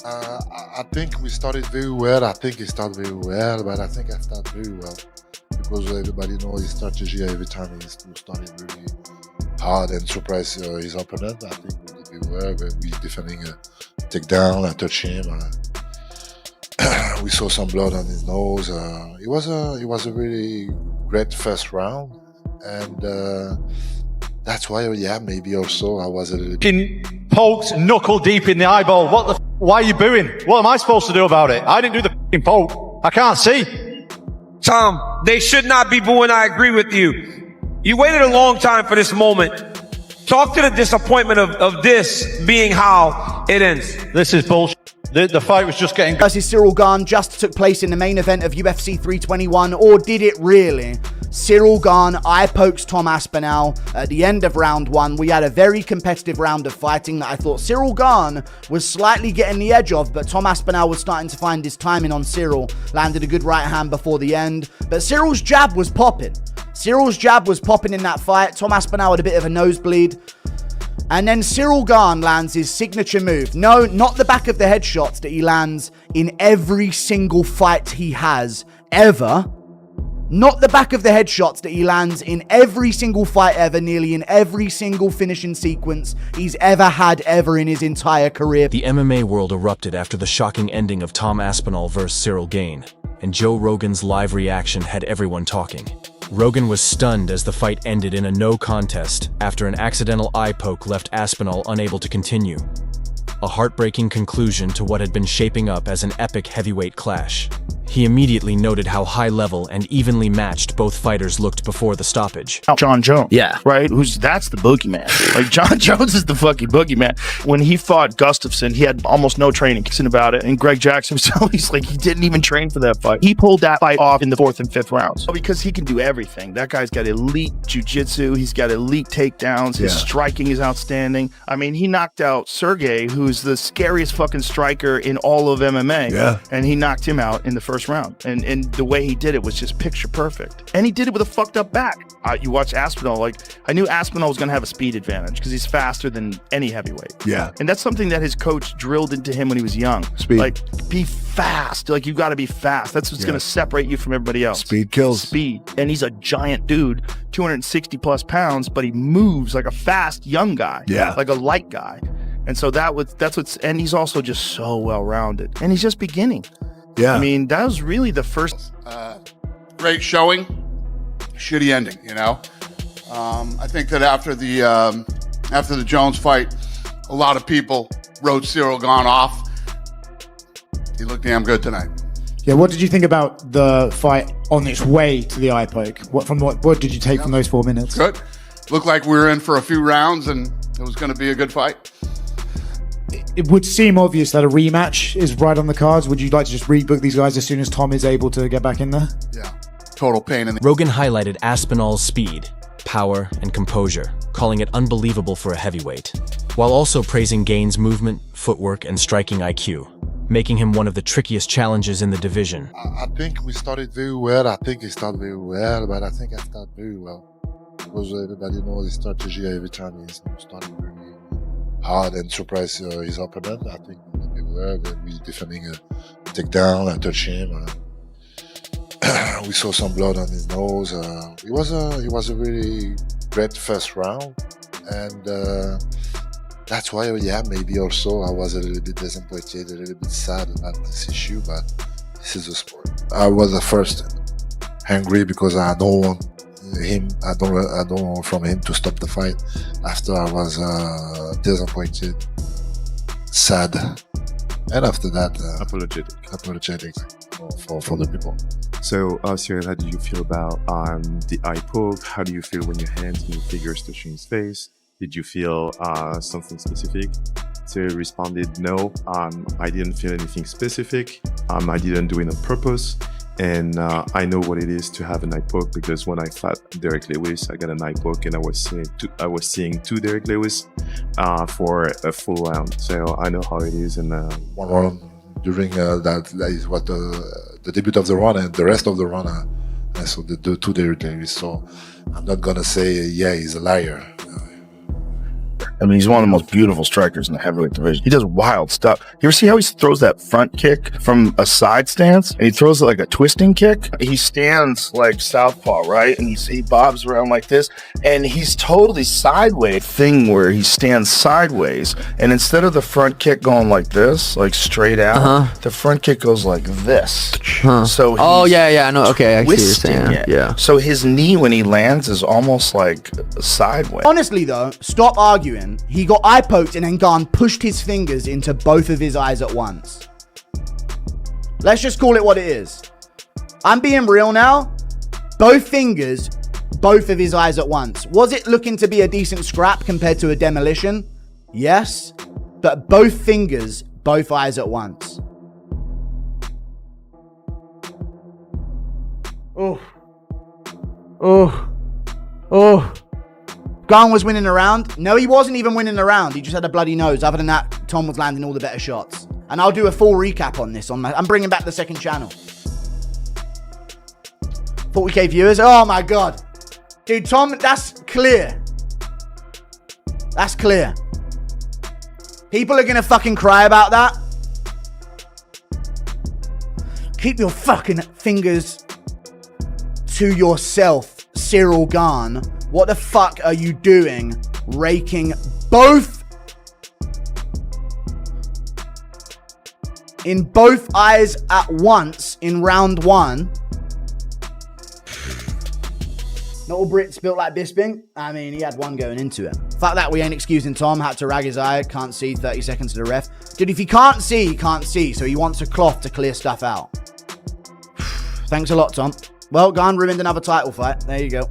I think we started very well. I think he started very well, but I think I started very well because everybody knows his strategy every time he started really hard and surprise his opponent. I think we did very well. We defending a takedown, I touch him. We saw some blood on his nose. It was a really great first round, and that's why, yeah, maybe also I was a little bit poked knuckle deep in the eyeball. What the? Why are you booing? What am I supposed to do about it? I didn't do the poke. I can't see. Tom, they should not be booing. I agree with you. You waited a long time for this moment. Talk to the disappointment of this being how it ends. This is bullshit. The fight was just getting... Versus Ciryl Gane just took place in the main event of UFC 321, or did it really? Ciryl Gane eye-pokes Tom Aspinall at the end of round one. We had a very competitive round of fighting that I thought Ciryl Gane was slightly getting the edge of, but Tom Aspinall was starting to find his timing on Ciryl. Landed a good right hand before the end, but Cyryl's jab was popping. Cyryl's jab was popping in that fight. Tom Aspinall had a bit of a nosebleed. And then Ciryl Gane lands his signature move. No, not the back of the head shots that he lands in every single fight he has ever. Not the back of the head shots that he lands in every single fight ever, nearly in every single finishing sequence he's ever had ever in his entire career. The MMA world erupted after the shocking ending of Tom Aspinall vs. Ciryl Gane, and Joe Rogan's live reaction had everyone talking. Rogan was stunned as the fight ended in a no contest after an accidental eye poke left Aspinall unable to continue. A heartbreaking conclusion to what had been shaping up as an epic heavyweight clash. He immediately noted how high-level and evenly matched both fighters looked before the stoppage. Jon Jones, yeah, right? That's the boogeyman. Like, Jon Jones is the fucking boogeyman. When he fought Gustafsson, he had almost no training about it. And Greg Jackson was telling me, he's like, he didn't even train for that fight. He pulled that fight off in the 4th and 5th rounds because he can do everything. That guy's got elite jiu-jitsu. He's got elite takedowns. His striking is outstanding. I mean, he knocked out Sergey, who's the scariest fucking striker in all of MMA. Yeah. And he knocked him out in the first round. And the way he did it was just picture perfect. And he did it with a fucked up back. You watch Aspinall, like, I knew Aspinall was going to have a speed advantage because he's faster than any heavyweight. Yeah. And that's something that his coach drilled into him when he was young. Speed. Like, be fast. Like, you got to be fast. That's what's going to separate you from everybody else. Speed kills. Speed. And he's a giant dude, 260 plus pounds, but he moves like a fast young guy. Yeah. Like a light guy. And so and he's also just so well-rounded. And he's just beginning. Yeah. I mean, that was really the first... Great showing, shitty ending, you know? I think that after the Jones fight, a lot of people wrote Ciryl Gane off. He looked damn good tonight. Yeah, what did you think about the fight on its way to the eye poke? What did you take from those 4 minutes? Good. Looked like we were in for a few rounds and it was going to be a good fight. It would seem obvious that a rematch is right on the cards. Would you like to just rebook these guys as soon as Tom is able to get back in there? Yeah, total pain in the... Rogan highlighted Aspinall's speed, power, and composure, calling it unbelievable for a heavyweight, while also praising Gane's movement, footwork, and striking IQ, making him one of the trickiest challenges in the division. I think we started very well. I think he started very well, but I think I started very well because everybody knows his strategy every time he started really hard and surprise his opponent. I think we were defending a takedown, I touch him. We saw some blood on his nose. It was a really great first round, and that's why, yeah, maybe also I was a little bit disappointed, a little bit sad about this issue, but this is a sport. I was at first angry because I don't want him. I don't want from him to stop the fight. After I was disappointed, sad, and after that, apologetic for the people. So, Ciryl, how do you feel about the eye poke? How do you feel when your hands and your fingers touching his face? Did you feel something specific? Ciryl responded, no, I didn't feel anything specific. I didn't do it on purpose. And I know what it is to have an eye poke because when I fought Derek Lewis, I got an eye poke and I was seeing two Derek Lewis for a full round. So I know how it is. And one round during that is what the debut of the run, and the rest of the run I saw the two Derek Lewis. So I'm not gonna say yeah, he's a liar. I mean, he's one of the most beautiful strikers in the heavyweight division. He does wild stuff. You ever see how he throws that front kick from a side stance? And he throws it like a twisting kick. He stands like southpaw, right? And he bobs around like this. And he's totally sideways. Thing where he stands sideways. And instead of the front kick going like this, like straight out, the front kick goes like this. So I know. Okay, I see what you're saying. Yeah. So his knee when he lands is almost like sideways. Honestly though, stop arguing. He got eye poked and then Gane pushed his fingers into both of his eyes at once. Let's just call it what it is. I'm being real now. Both fingers, both of his eyes at once. Was it looking to be a decent scrap compared to a demolition? Yes. But both fingers, both eyes at once. Gane was winning the round. No, he wasn't even winning the round. He just had a bloody nose. Other than that, Tom was landing all the better shots. And I'll do a full recap on this. I'm bringing back the second channel. 40k viewers. Oh my God. Dude, Tom, that's clear. That's clear. People are going to fucking cry about that. Keep your fucking fingers to yourself, Ciryl Gane. What the fuck are you doing? Raking both in both eyes at once in round one. Not all Brits built like Bisping. I mean, he had one going into it. Fuck that, we ain't excusing Tom. Had to rag his eye. Can't see. 30 seconds to the ref. Dude, if he can't see, he can't see. So he wants a cloth to clear stuff out. Thanks a lot, Tom. Well, Gane ruined another title fight. There you go.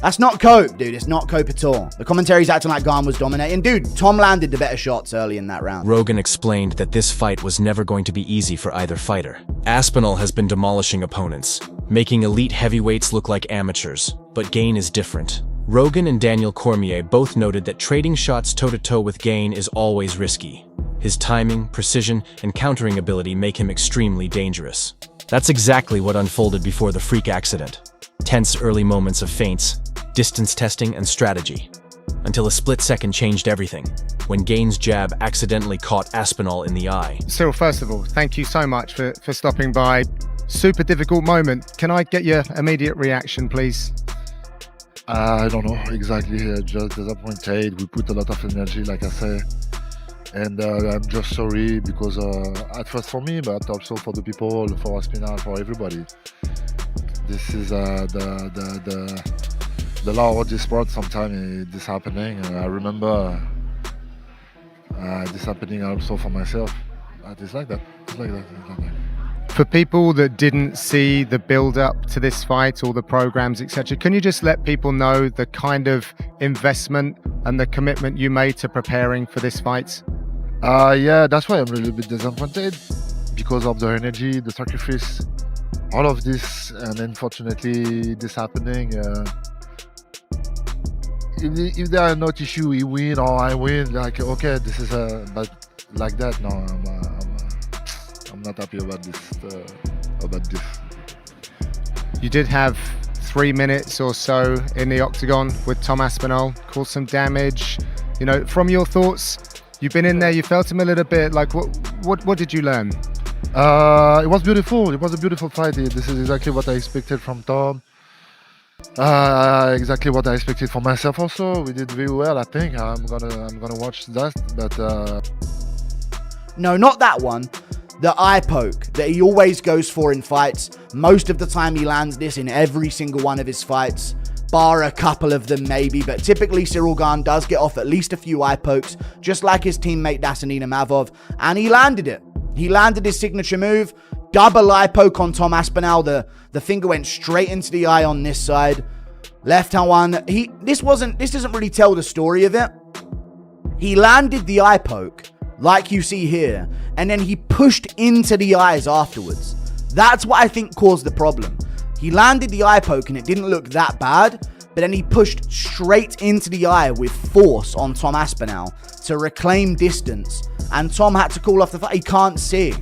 That's not cope, dude. It's not cope at all. The commentary's acting like Gane was dominating. Dude, Tom landed the better shots early in that round. Rogan explained that this fight was never going to be easy for either fighter. Aspinall has been demolishing opponents, making elite heavyweights look like amateurs, but Gane is different. Rogan and Daniel Cormier both noted that trading shots toe-to-toe with Gane is always risky. His timing, precision, and countering ability make him extremely dangerous. That's exactly what unfolded before the freak accident. Tense early moments of feints, distance testing, and strategy. Until a split second changed everything, when Gane's jab accidentally caught Aspinall in the eye. Ciryl, first of all, thank you so much for stopping by. Super difficult moment. Can I get your immediate reaction, please? I don't know exactly. Just disappointed. We put a lot of energy, like I say. And I'm just sorry because at first for me, but also for the people, for Aspinall, for everybody. This is the law of this sport. Sometimes this happening. I remember this happening also for myself. It's like that. It's like that. For people that didn't see the build-up to this fight, all the programs, etc., can you just let people know the kind of investment and the commitment you made to preparing for this fight? Yeah, that's why I'm a little bit disappointed because of the energy, the sacrifice, all of this, and unfortunately this happening. If there are not issue, he win or I win, like okay, this is but like that, no, I'm not happy about this. You did have 3 minutes or so in the octagon with Tom Aspinall, caused some damage. You know, from your thoughts, you've been in there, you felt him a little bit. Like, what did you learn? It was beautiful. It was a beautiful fight. This is exactly what I expected from Tom. Exactly what I expected for myself. Also, we did very well. I think I'm gonna watch that. But no, not that one. The eye poke that he always goes for in fights. Most of the time he lands this in every single one of his fights, bar a couple of them maybe, but typically Ciryl Gane does get off at least a few eye pokes, just like his teammate Dasanina Mavov, and he landed it. He landed his signature move, double eye poke on Tom Aspinall. The finger went straight into the eye on this side. Left hand one. This doesn't really tell the story of it. He landed the eye poke, like you see here, and then he pushed into the eyes afterwards. That's what I think caused the problem. He landed the eye poke and it didn't look that bad, but then he pushed straight into the eye with force on Tom Aspinall to reclaim distance, and Tom had to call off the fight. He can't see.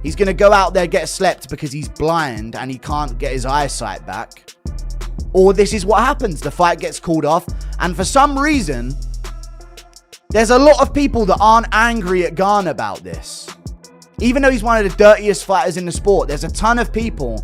He's going to go out there, get slept because he's blind and he can't get his eyesight back. Or this is what happens. The fight gets called off, and for some reason, There's a lot of people that aren't angry at Gane about this. Even though he's one of the dirtiest fighters in the sport, there's a ton of people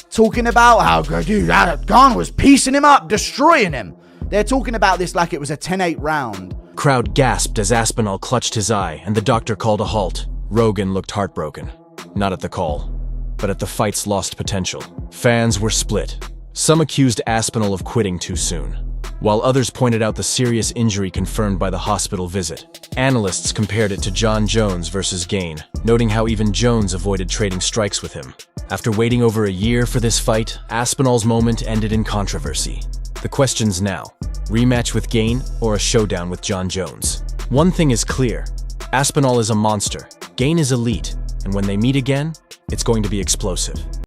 talking about how Gane was piecing him up, destroying him. They're talking about this like it was a 10-8 round. Crowd gasped as Aspinall clutched his eye and the doctor called a halt. Rogan looked heartbroken. Not at the call, but at the fight's lost potential. Fans were split. Some accused Aspinall of quitting too soon, while others pointed out the serious injury confirmed by the hospital visit. Analysts compared it to Jon Jones versus Gane, noting how even Jones avoided trading strikes with him. After waiting over a year for this fight, Aspinall's moment ended in controversy. The question's now, rematch with Gane or a showdown with Jon Jones? One thing is clear, Aspinall is a monster, Gane is elite, and when they meet again, it's going to be explosive.